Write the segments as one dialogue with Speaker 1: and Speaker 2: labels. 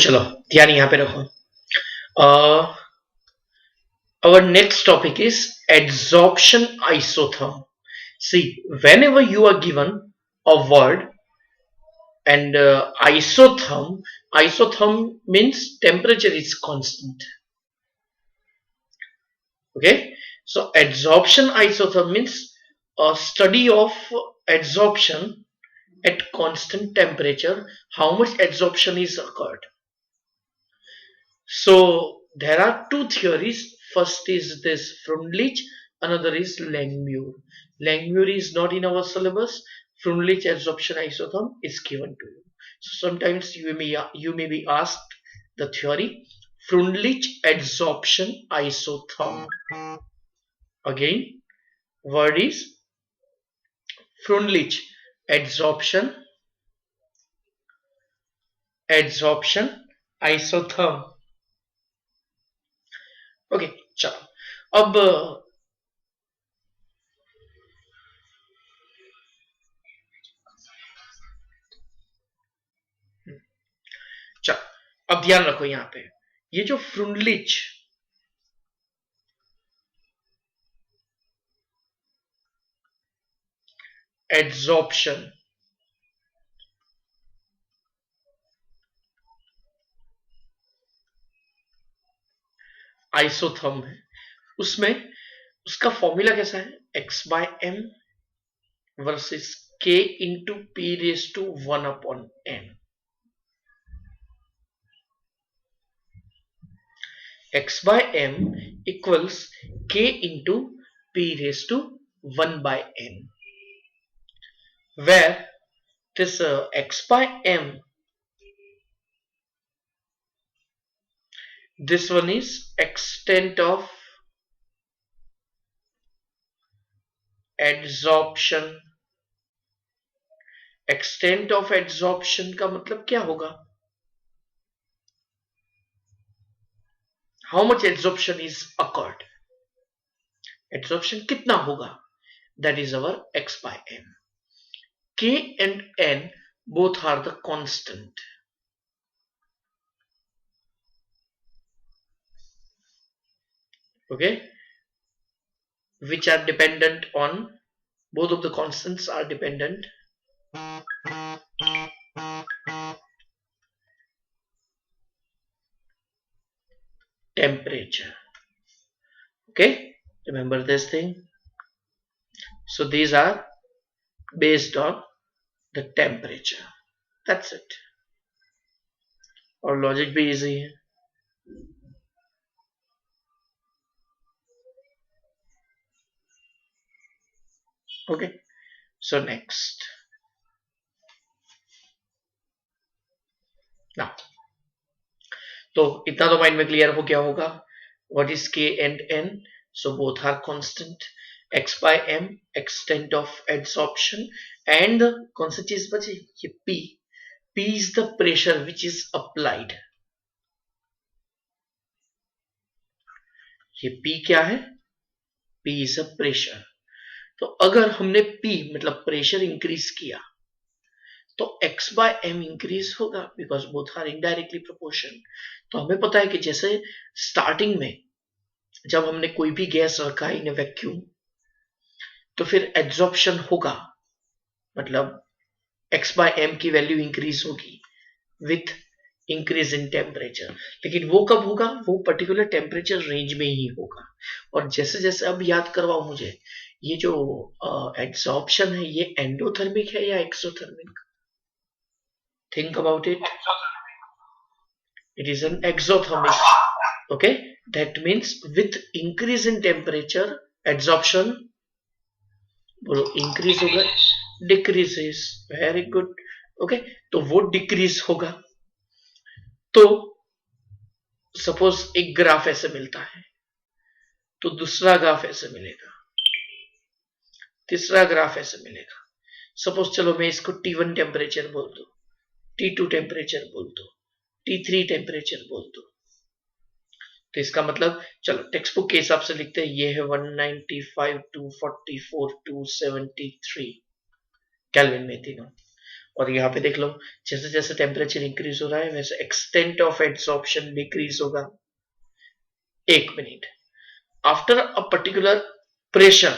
Speaker 1: चलो ध्यान यहाँ पे रखो. Our next topic is adsorption isotherm. See, whenever you are given a word and isotherm means temperature is constant. Okay, so adsorption isotherm means a study of adsorption at constant temperature, how much adsorption is occurred. So there are two theories. First is this Freundlich, another is Langmuir. Langmuir is not in our syllabus. Freundlich adsorption isotherm is given to you. So sometimes you may be asked the theory Freundlich adsorption isotherm. Again, word is Freundlich adsorption isotherm. Okay चलो अब चलो अब ध्यान रखो यहां पे ये जो फ्रुंडलिच एड्सॉर्प्शन आइसोथर्म है उसमें उसका फॉर्मूला कैसा है x by m versus k into p raise to 1 upon n. x by m equals k into p raised to 1 by n, where this x by m, this one is extent of adsorption. extent of adsorption का मतलब क्या होगा? How much adsorption is occurred? Adsorption कितना होगा? That is our x by m. K and n both are the constant. Okay, which are dependent on, both of the constants are dependent temperature. Okay, remember this thing. So these are based on the temperature. That's it. और logic भी easy है. Okay, so next. Now, तो इतना तो mind में clear हो क्या होगा? What is k and n? So both are constant. x by m extent of adsorption and कौन सी चीज बची? ये p. P is the pressure which is applied. ये P क्या है? P is a pressure. तो अगर हमने P मतलब प्रेशर इंक्रीज किया तो x by m इंक्रीज होगा because both are indirectly proportion. तो हमें पता है कि जैसे स्टार्टिंग में जब हमने कोई भी गैस रखा इन ए वैक्यूम तो फिर एब्जॉर्प्शन होगा, मतलब x by m की वैल्यू इंक्रीज होगी विथ इंक्रीज इन टेम्परेचर. लेकिन वो कब होगा? वो पर्टिकुलर टेम्परेचर रेंज में ही होगा. और जैसे जैसे अब याद करवाओ मुझे, ये जो एब्जॉर्प्शन है ये एंडोथर्मिक है या exothermic? Think about it. It is an exothermic. Okay, that means with increase in temperature adsorption बोलो increase होगा, decreases. Very good. Okay, तो वो decrease होगा. तो सपोज एक ग्राफ ऐसे मिलता है तो दूसरा ग्राफ ऐसे मिलेगा, तीसरा ग्राफ ऐसे मिलेगा. सपोज चलो मैं इसको T1 टेम्परेचर बोल दूं, T2 टेम्परेचर बोल दूं, T3 टेम्परेचर बोल दूं. तो इसका मतलब चलो टेक्स्ट बुक के हिसाब से लिखते हैं, ये है 195, 244, 273 केल्विन में तीनों. और यहाँ पे देख लो, जैसे जैसे टेम्परेचर इंक्रीज हो रहा है वैसे एक्सटेंट ऑफ एड्सॉर्प्शन डिक्रीज होगा। 1 minute, after a particular pressure,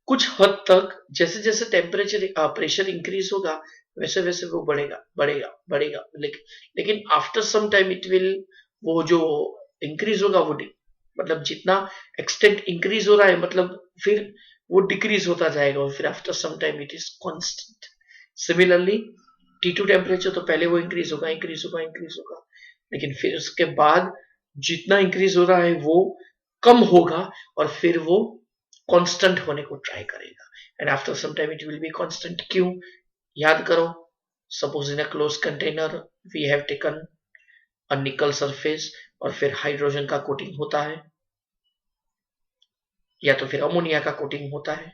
Speaker 1: कुछ हद तक जैसे जैसे टेम्परेचर प्रेशर इंक्रीज होगा वैसे वैसे वो बढ़ेगा बढ़ेगा बढ़ेगा, लेकिन after some time it will, वो जो इंक्रीज होगा वो मतलब जितना एक्सटेंट इंक्रीज हो रहा है मतलब फिर वो डिक्रीज होता जाएगा और फिर after some time it is constant. Similarly T2 temperature तो पहले वो इंक्रीज होगा इंक्रीज होगा इंक्रीज होगा, लेकिन फिर उसके बाद जितना इंक्रीज हो रहा है वो कम होगा और फिर वो कांस्टेंट होने को ट्राई करेगा and after some time it will be constant. क्यों? याद करो, suppose in a close container we have taken a nickel surface और फिर हाइड्रोजन का कोटिंग होता है या तो फिर अमोनिया का कोटिंग होता है,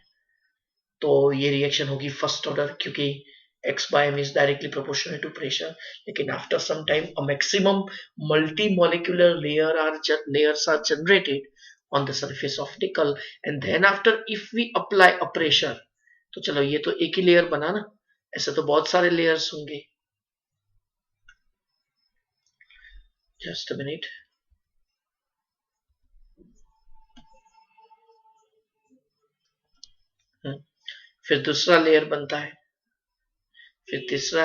Speaker 1: तो ये रिएक्शन होगी फर्स्ट ऑर्डर क्योंकि x by m is directly proportional to pressure, लेकिन after some time a maximum multi-molecular layers are generated on the surface of nickel and then after if we apply a pressure, तो चलो ये तो एक ही layer बना ना, ऐसे तो बहुत सारे लेयर्स होंगे। जस्ट अ मिनट, फिर दूसरा लेयर बनता है, फिर तीसरा,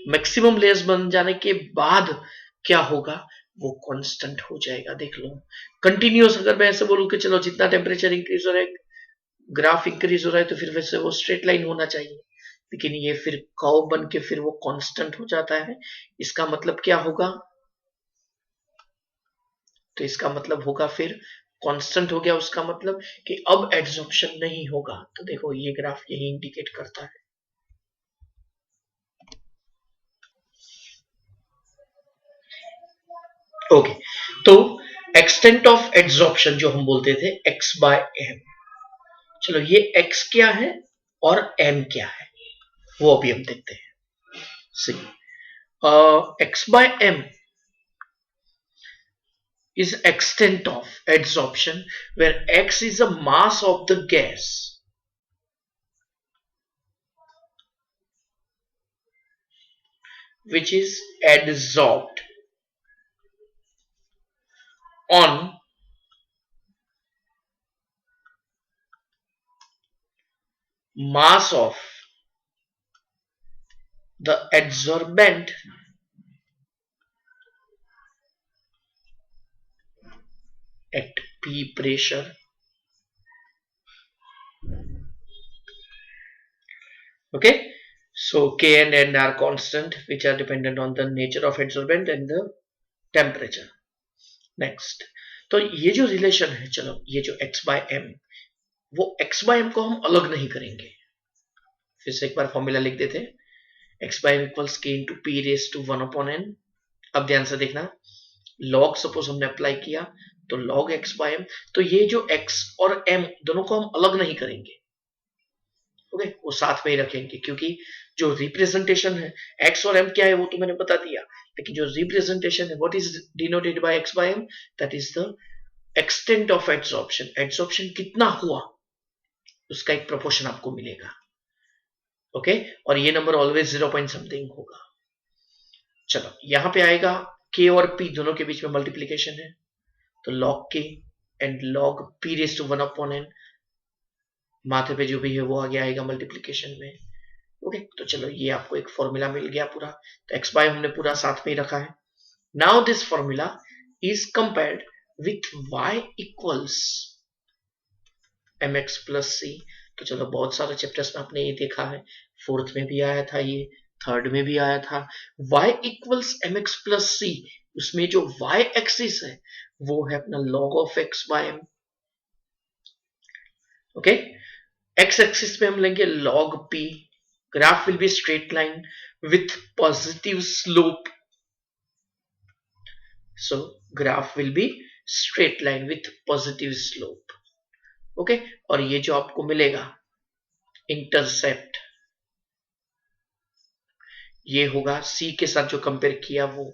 Speaker 1: मैक्सिमम लेयर्स बन जाने के बाद क्या होगा, वो कांस्टेंट हो जाएगा। देख लो कंटिन्यूअस, अगर मैं ऐसे बोलूं कि चलो जितना टेम्परेचर इंक्रीज हो रहा है ग्राफ इंक्रीज हो रहा है तो फिर वैसे वो स्ट्रेट लाइन होना चाहिए, लेकिन ये फिर कर्व बन के फिर वो कांस्टेंट हो जाता है। इसका मतलब क्या होगा, तो इसका मतलब होगा फिर कांस्टेंट हो गया, उसका मतलब कि अब एड्सॉर्प्शन नहीं होगा। तो देखो ये ग्राफ यही इंडिकेट करता है। ओके, तो एक्सटेंट ऑफ एड्सॉर्प्शन जो हम बोलते थे x बाय m, चलो ये x क्या है और m क्या है वो अभी हम देखते हैं। See x by m is extent of adsorption where x is the mass of the gas which is adsorbed on mass of the adsorbent at P pressure. Okay, so K and N are constant which are dependent on the nature of adsorbent and the temperature. Next, तो ये जो relation है, चलो ये जो x by m, वो x by m को हम अलग नहीं करेंगे। फिर से एक बार फॉर्मूला लिख देते हैं, x by m equals k into p raise to 1/n। अब ध्यान से देखना, log सपोज हमने अप्लाई किया तो log x by m, तो ये जो x और m दोनों को हम अलग नहीं करेंगे, ओके, वो साथ में ही रखेंगे क्योंकि जो रिप्रेजेंटेशन है x और m क्या है वो तो मैंने बता दिया, लेकिन जो रिप्रेजेंटेशन है what is denoted by x by m, that is the extent of adsorption. Adsorption कितना हुआ उसका एक प्रोपोर्शन आपको मिलेगा, ओके, और ये नंबर ऑलवेज 0 पॉइंट समथिंग होगा। चलो यहां पे आएगा k और p दोनों के बीच में मल्टीप्लीकेशन है, तो log k and log p raise to 1/n, माथे पे जो भी है वो आगे आएगा मल्टीप्लीकेशन में, ओके। तो चलो ये आपको एक फॉर्मूला मिल गया पूरा, तो x बाय हमने पूरा साथ में ही रखा है। Now this formula is compared with y equals mx plus c। तो चलो बहुत सारे चैप्टर्स में आपने ये देखा है, फोर्थ में भी आया था ये, थर्ड में भी आया था, y equals mx plus c, उसमें जो y एक्सिस है वो है अपना log of x by m, okay. x axis पे हम लेंगे log p, graph will be straight line with positive slope, so graph will be straight line with positive slope, okay. और ये जो आपको मिलेगा इंटरसेप्ट, ये होगा c के साथ जो कंपेयर किया वो,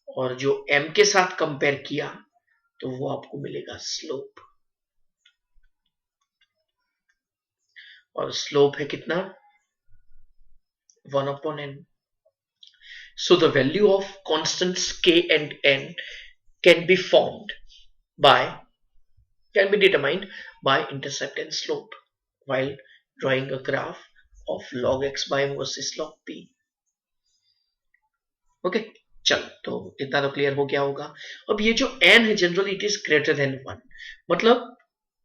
Speaker 1: और जो m के साथ कंपेयर किया तो वो आपको मिलेगा स्लोप, और स्लोप है कितना 1 upon n. So the value of constants k and n can be determined by intercept and slope while drawing a graph of log x by m versus log p. Okay, चलो तो इतना तो clear हो गया होगा. अब ये जो n है generally it is greater than 1, मतलब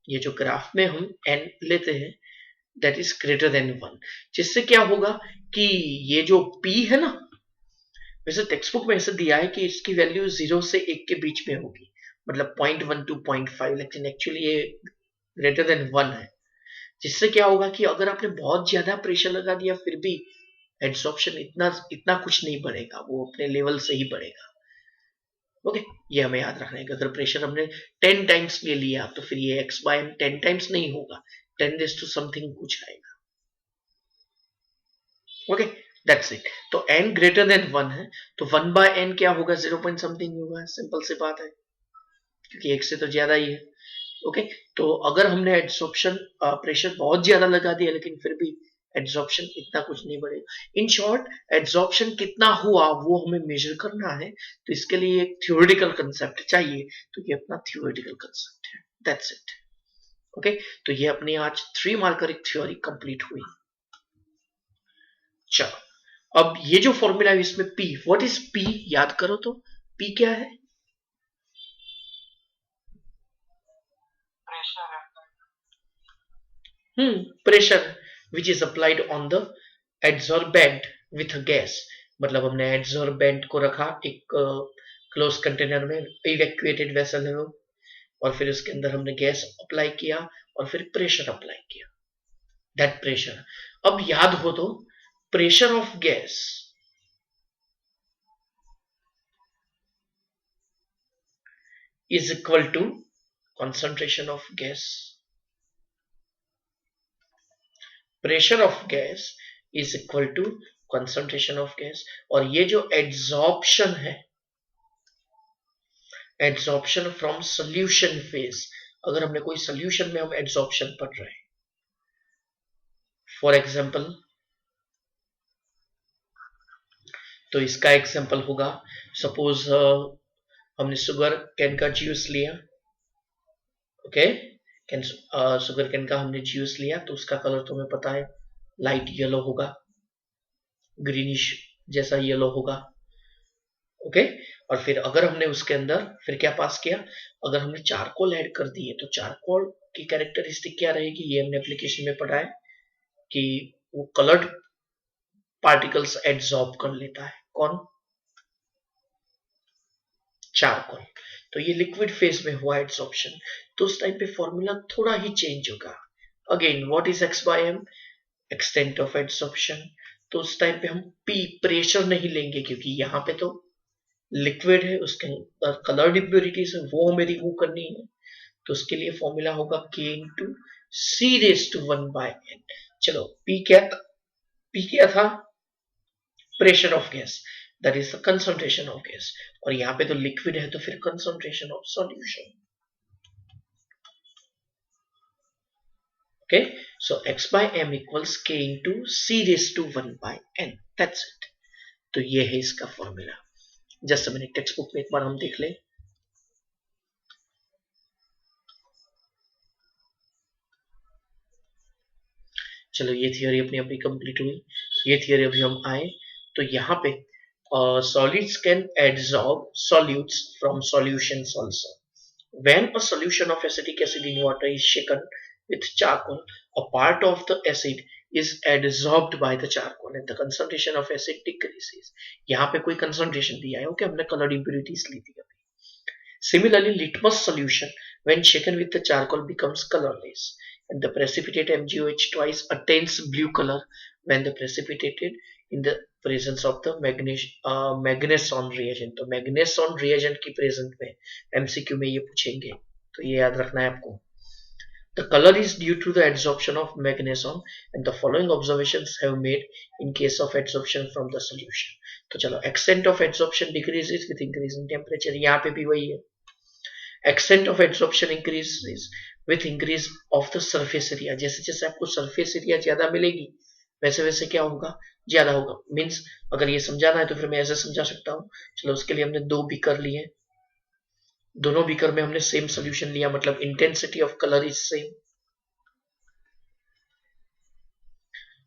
Speaker 1: ये जो ग्राफ में हम n लेते हैं दैट इज ग्रेटर देन 1, जिससे क्या होगा कि ये जो p है ना, वैसे टेक्स्ट बुक में ऐसे दिया है कि इसकी वैल्यू 0 से 1 के बीच में होगी, मतलब 0.1 to 0.5, लेकिन एक्चुअली ये ग्रेटर देन 1 है, जिससे क्या होगा कि अगर आपने बहुत ज्यादा प्रेशर लगा दिया फिर भी एड्सॉर्प्शन इतना कुछ नहीं बढ़ेगा, वो अपने लेवल से ही बढ़ेगा. ओके, ये हमें याद रखना है कि अगर प्रेशर हमने 10 टाइम्स ले लिया तो फिर ये x by m 10 टाइम्स नहीं होगा, 10 raised to समथिंग कुछ आएगा. Okay, that's it. तो n ग्रेटर देन 1 है तो 1 by n क्या होगा, 0 पॉइंट समथिंग होगा. सिंपल सी बात है, क्योंकि एक से तो ज्यादा ही है. ओके, तो अगर हमने एड्सॉर्प्शन प्रेशर बहुत ज्यादा लगा दिया लेकिन फिर भी एड्सॉर्प्शन इतना कुछ नहीं बढ़ेगा. इन शॉर्ट, एड्सॉर्प्शन कितना हुआ वो हमें मेजर करना है, तो इसके लिए एक थ्योरेटिकल कंसेप्ट चाहिए, तो ये अपना थ्योरेटिकल कंसेप्ट है. That's it. ओके, तो ये अपनी आज 3 मार्कर एक थ्योरी कंप्लीट हुई. चलो, अब ये जो फॉर्मूला है इसमें P, व्हाट इज P, याद करो तो P क्या है? Pressure which is applied on the adsorbent with a gas. मतलब हमने एड्सॉर्बेंट को रखा एक क्लोज कंटेनर में, इवैक्यूएटेड वेसल है वो, और फिर उसके अंदर हमने गैस अप्लाई किया और फिर प्रेशर अप्लाई किया. दैट प्रेशर, अब याद हो तो pressure of gas is equal to concentration of gas. Pressure of gas is equal to concentration of gas. और ये जो एड्सॉर्प्शन है, एड्सॉर्प्शन फ्रॉम सोल्यूशन फेज, अगर हमने कोई सोल्यूशन में हम एड्सॉर्प्शन पढ़ रहे हैं, फॉर एग्जांपल, तो इसका एग्जांपल होगा सपोज हमने शुगर कैन का जूस लिया. ओके, शुगर कैन का हमने जूस लिया तो उसका कलर तो हमें पता है लाइट येलो होगा, ग्रीनिश जैसा येलो होगा. ओके, और फिर अगर हमने उसके अंदर फिर क्या पास किया, अगर हमने चारकोल ऐड कर दिए तो चारकोल की कैरेक्टरिस्टिक क्या रहेगी, ये हमने एप्लीकेशन में पढ़ा है कि वो कलर्ड पार्टिकल्स एड्सॉर्ब कर लेता है. कौन? चारकोल. तो ये लिक्विड फेज में हुआ एड्सॉर्प्शन, तो उस टाइम पे फॉर्मूला थोड़ा ही चेंज होगा. Again, what is x by m, extent of adsorption. तो उस टाइम पे हम P प्रेशर नहीं लेंगे, क्योंकि यहाँ पे तो लिक्विड है, उसके अंदर कलर्ड इम्प्योरिटीज है, वो हमें रिमूव करनी है. तो उसके लिए फॉर्मूला होगा K into C raised to 1 by n. चलो, P क्या था? Pressure of gas, that is the concentration of gas. और यहाँ पे तो लिक्विड है तो फिर concentration of solution. Okay, so x by m equals k into c raised to 1 by n. That's it. तो ये है इसका फॉर्मूला. जस्ट मैंने टेक्स्ट बुक में एक बार हम देख लें. चलो, ये थियोरी अपनी अपनी कंप्लीट हुई. ये थियोरी अभी हम आए तो यहाँ पे solids can adsorb solutes from solutions also. When a solution of acetic acid in water is shaken with charcoal, a part of the acid is adsorbed by the charcoal and the concentration of acid decreases. यहाँ पे कोई concentration दिया है, okay, हमने colored impurities ली थी अभी. Similarly, litmus solution when shaken with the charcoal becomes colorless and the precipitate MgOH twice attains blue color when the precipitated in the presence of the मैग्नेसॉन reagent. तो मैग्नेसॉन reagent की present में MCQ में ये पूछेंगे, तो ये याद रखना है आपको. The color is due to the adsorption of magnesium and the following observations have made in case of adsorption from the solution. तो चलो, extent of adsorption decreases with increasing temperature. यहाँ पे भी वही है, extent of adsorption increases with increase of the surface area. जैसे जैसे आपको surface area ज्यादा मिलेगी वैसे वैसे क्या होगा, ज्यादा होगा। मीन्स अगर ये समझाना है तो फिर मैं ऐसे समझा सकता हूँ। चलो उसके लिए हमने 2 बीकर लिए, दोनों बीकर में हमने सेम सोल्यूशन लिया, मतलब intensity of colour is same.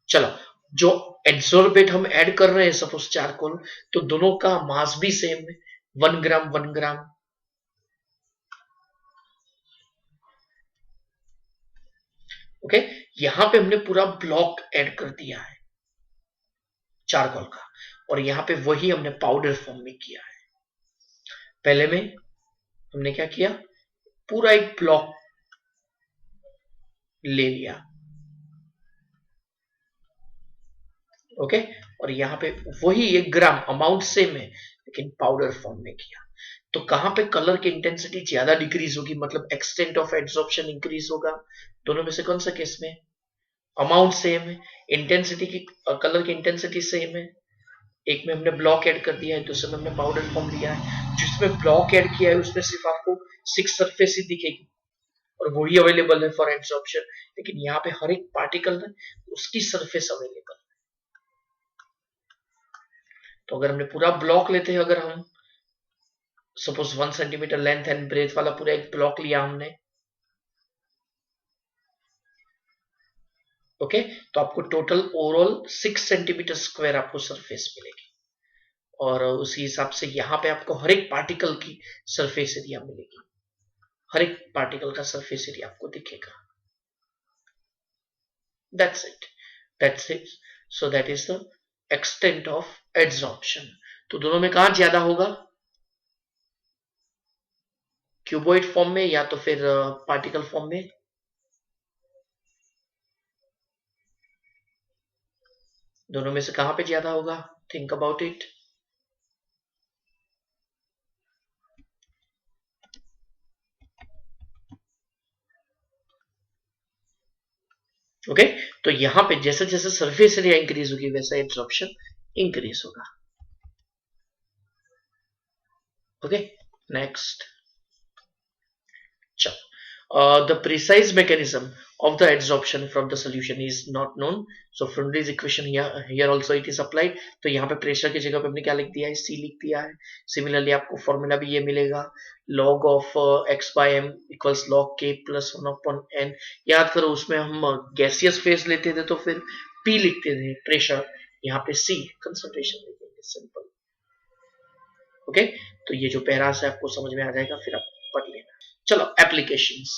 Speaker 1: चलो जो एड्सोर्बेट हम ऐड कर रहे हैं सपोज चारकोल, तो दोनों का मास भी सेम है, 1 ग्राम 1 ग्राम। ओके, यहां पे हमने पूरा ब्लॉक ऐड कर दिया है चारकोल का, और यहां पे वही हमने पाउडर फॉर्म में किया है। पहले में हमने क्या किया, पूरा एक ब्लॉक ले लिया। ओके, और यहां पे वही 1 ग्राम, अमाउंट सेम है लेकिन पाउडर फॉर्म में किया। तो कहां पे कलर की इंटेंसिटी ज्यादा डिक्रीज होगी, मतलब एक्सटेंट ऑफ एब्जॉर्प्शन इंक्रीज होगा। दोनों में से कौन सा केस में, अमाउंट सेम है, इंटेंसिटी की, कलर की इंटेंसिटी सेम है। एक में हमने ब्लॉक ऐड कर दिया है, दूसरे में हमने पाउडर फॉर्म लिया है। जिसमें ब्लॉक ऐड किया है उसमें सिर्फ आपको 6 सरफेस ही दिखेगी और वही अवेलेबल है फॉर एब्जॉर्प्शन, लेकिन यहाँ पे हर एक पार्टिकल में उसकी सरफेस अवेलेबल। तो अगर हमने पूरा ब्लॉक लेते हैं, अगर हम suppose 1 centimetre length and breadth वाला पूरा एक ब्लॉक लिया हमने, ओके, तो आपको टोटल ओवरऑल 6 सेंटीमीटर स्क्वायर आपको सरफेस मिलेगी, और उसी हिसाब से यहाँ पे आपको हर एक पार्टिकल की सरफेस एरिया मिलेगी, हर एक पार्टिकल का सरफेस एरिया आपको दिखेगा। That's it, that's it. So that is the extent of adsorption. तो दोनों में कहां ज्यादा होगा, क्यूबॉइड फॉर्म में या तो फिर पार्टिकल फॉर्म में। दोनों में से कहां पे ज्यादा होगा, थिंक अबाउट इट। ओके, तो यहां पे जैसे जैसे सरफेस एरिया इंक्रीज होगी वैसा एब्जॉर्प्शन इंक्रीज होगा। Okay, next. The precise mechanism of the adsorption from the solution is not known. So from this equation here also it is applied. तो यहाँ पे प्रेशर की जगह पे हमने क्या लिख दिया है, C लिख दिया है। सिमिलरली आपको फॉर्मूला भी ये मिलेगा, log of x by m equals log k plus 1 upon n। याद करो उसमें हम गैसियस फेज लेते थे तो फिर P लिखते थे प्रेशर, यहाँ पे C कंसंट्रेशन लिखेंगे, सिंपल। ओके, तो ये जो पैरास है आपको समझ में आ जाएगा, फिर आप पढ़ लेना। चलो एप्लीकेशंस,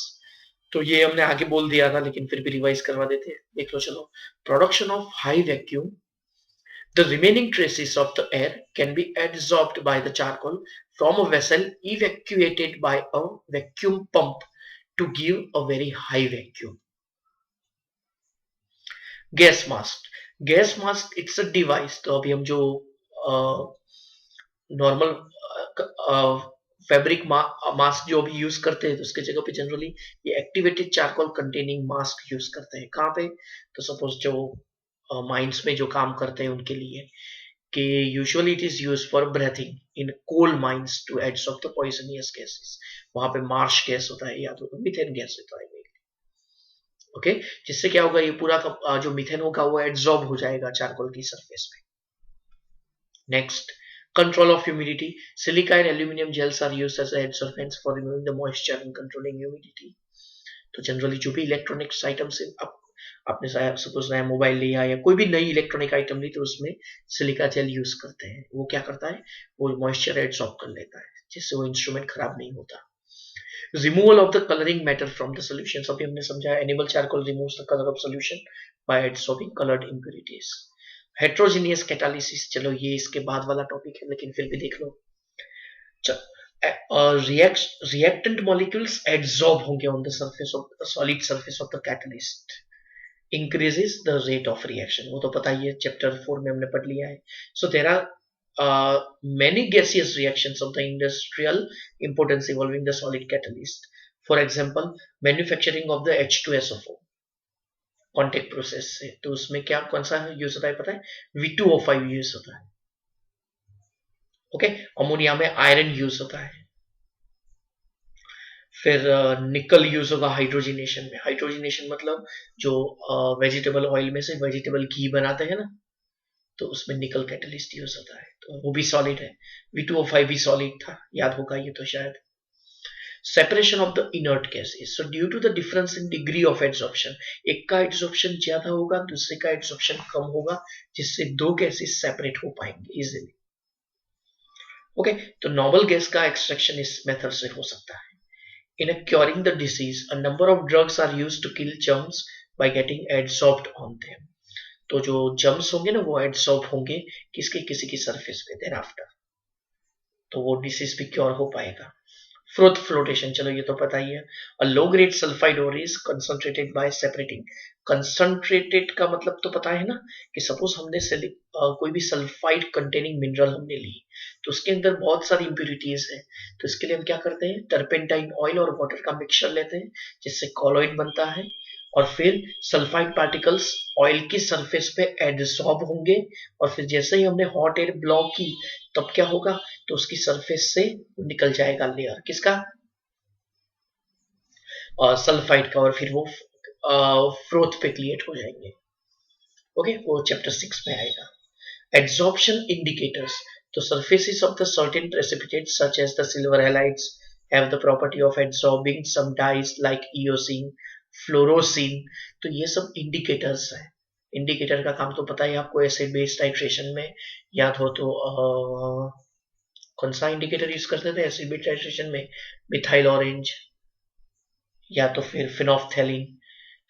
Speaker 1: तो ये हमने आगे बोल दिया था लेकिन फिर भी रिवाइज करवा देते हैं, देख लो। चलो, production of high vacuum, the remaining traces of the air can be adsorbed by the charcoal from a vessel evacuated by a vacuum pump to give a very high vacuum. Gas mask, gas mask it's a device. तो अभी हम जो normal fabric mask जो भी use करते हैं तो उसके जगह पे जनरली ये activated charcoal containing mask use करते हैं। कहाँ पे, तो सपोज जो माइंस में जो काम करते हैं उनके लिए, कि usually it is use for breathing in coal mines to absorb the poisonous gases. वहां पे मार्श गैस होता है या तो मीथेन गैस होता है। ओके, जिससे क्या होगा, ये पूरा जो मीथेन होगा वो एब्सॉर्ब हो जाएगा चारकोल की सरफेस में। Next, control of humidity. Silica and aluminum gels are used as adsorbents for removing the moisture and controlling humidity. तो जनरली जो भी इलेक्ट्रॉनिक्स आइटम से आपने सपोज नया मोबाइल लिया या कोई भी नई इलेक्ट्रॉनिक आइटम ली तो उसमें सिलिका जेल यूज करते हैं। वो क्या करता है, वो मॉइस्चर एब्सॉर्ब कर लेता है जिससे वो इंस्ट्रूमेंट खराब नहीं होता। Removal of the colouring matter from the solution, अभी हमने समझा animal charcoal removes the colour of solution bye absorbing coloured impurities. Heterogeneous catalysis, चलो ये इसके बाद वाला टॉपिक है लेकिन फिर भी देख लो। रिएक्टेंट मॉलिक्यूल्स एड्सॉर्ब होंगे on the surface of solid surface of the catalyst, increases the rate of reaction, वो तो पता ही है, चैप्टर 4 में हमने पढ़ लिया है। So there are many gaseous reactions of the industrial importance involving the solid catalyst. For example, manufacturing of the H2SO4 contact process से, तो उसमें क्या कौन सा यूज होता है पता है, V2O5 यूज होता है। ओके, अमोनिया में आयरन यूज होता है। फिर निकल यूज होगा हाइड्रोजिनेशन में। हाइड्रोजिनेशन मतलब जो वेजिटेबल ऑयल में से वेजिटेबल घी बनाते हैं ना, तो उसमें निकल कैटलिस्ट यूज होता है, तो वो भी सॉलिड है। V2O5 भी सॉलिड था, याद होगा ये तो शायद। Separation of the inert gases, so due to the difference in degree of adsorption, एक का एड्सॉर्प्शन ज्यादा होगा, दूसरे का एड्सॉर्प्शन कम होगा, जिससे दो गैसेस सेपरेट हो पाएंगे इजीली। ओके, तो नॉर्मल गैस का एक्सट्रैक्शन इस मेथड से हो सकता है। In a curing the disease, a number of drugs are used to kill germs by getting adsorbed on them. तो जो जर्म्स होंगे ना वो एडसॉर्ब होंगे किसके, किसी की सरफेस पे देर आफ्टर, तो वो डिसीज भी क्योर हो पाएगा। फ्रोथ फ्लोटेशन, चलो ये तो पता ही है। A low grade sulphide ore is concentrated by separating. Concentrated का मतलब तो पता है ना, कि सपोज हमने कोई भी सल्फाइड कंटेनिंग मिनरल हमने ली, तो उसके अंदर बहुत सारी इंप्यूरिटीज है, तो इसके लिए हम क्या करते हैं, टर्पेंटाइन ऑयल और वाटर का मिक्सचर लेते हैं, जिससे कॉलॉइड बनता है, और फिर सल्फाइड पार्टिकल्स ऑयल की सरफेस पे एडसॉर्ब होंगे, और फिर जैसे ही हमने हॉट एयर ब्लॉ की तब क्या होगा, तो उसकी सरफेस से निकल जाएगा लेयर किसका, सल्फाइड का, और फिर वो फ्रोथ पे क्रिएट हो जाएंगे। ओके, वो चैप्टर 6 में आएगा। एड्सॉर्प्शन इंडिकेटर्स, तो surfaces of the certain precipitates such as the silver halides have the property of absorbing some dyes like eosine, fluorescein, तो ये सब इंडिकेटर्स हैं। इंडिकेटर का काम तो पता ही आपको, एसिड बेस टाइट्रेशन में याद हो तो कौन सा इंडिकेटर यूज करते थे एसिड बेस टाइट्रेशन में, मिथाइल ऑरेंज या तो फिर फिनोफ्थैलिन।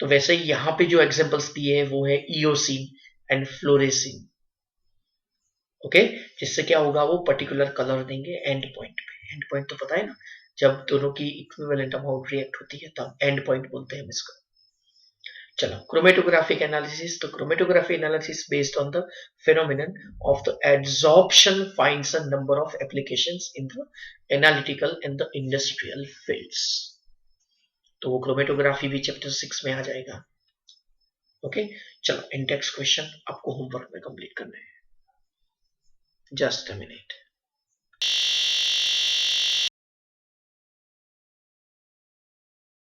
Speaker 1: तो वैसे ही यहाँ पे जो एग्जांपल्स दिए हैं वो है इयोसिन एंड फ्लोरेसिन। ओके, जिससे क्या होगा, वो पर्टिकुलर कलर देंगे एंड पॉइंट पे। एंड पॉइंट तो पता है ना, जब दोनों की इक्विवेलेंट अमाउंट रिएक्ट होती है तब एंड पॉइंट बोलते हैं इसको। चलो, क्रोमेटोग्राफिक एनालिसिस, तो chromatography analysis based on the phenomenon of the adsorption finds a number of applications in the analytical and the industrial fields, तो वो क्रोमेटोग्राफी भी चैप्टर 6 में आ जाएगा। ओके, चलो इंडेक्स क्वेश्चन आपको होमवर्क में कंप्लीट करना है। Just a minute.